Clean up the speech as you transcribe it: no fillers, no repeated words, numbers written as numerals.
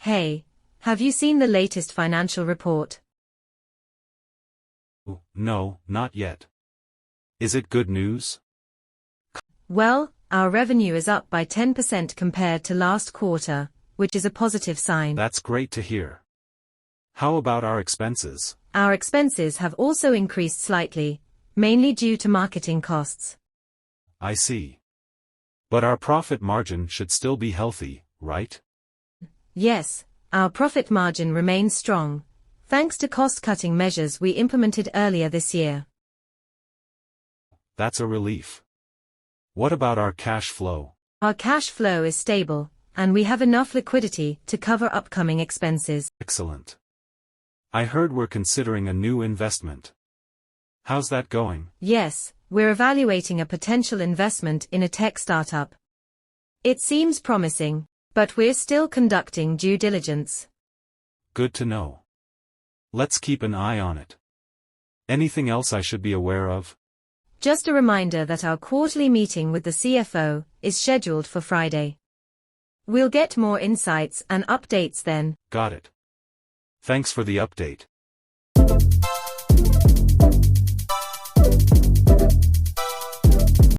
Hey, have you seen the latest financial report? No, not yet. Is it good news? Well, our revenue is up by 10% compared to last quarter, which is a positive sign. That's great to hear. How about our expenses? Our expenses have also increased slightly, mainly due to marketing costs. I see. But our profit margin should still be healthy, right? Yes, our profit margin remains strong, thanks to cost-cutting measures we implemented earlier this year. That's a relief. What about our cash flow? Our cash flow is stable, and we have enough liquidity to cover upcoming expenses. Excellent. I heard we're considering a new investment. How's that going? Yes, we're evaluating a potential investment in a tech startup. It seems promising, but we're still conducting due diligence. Good to know. Let's keep an eye on it. Anything else I should be aware of? Just a reminder that our quarterly meeting with the CFO is scheduled for Friday. We'll get more insights and updates then. Got it. Thanks for the update.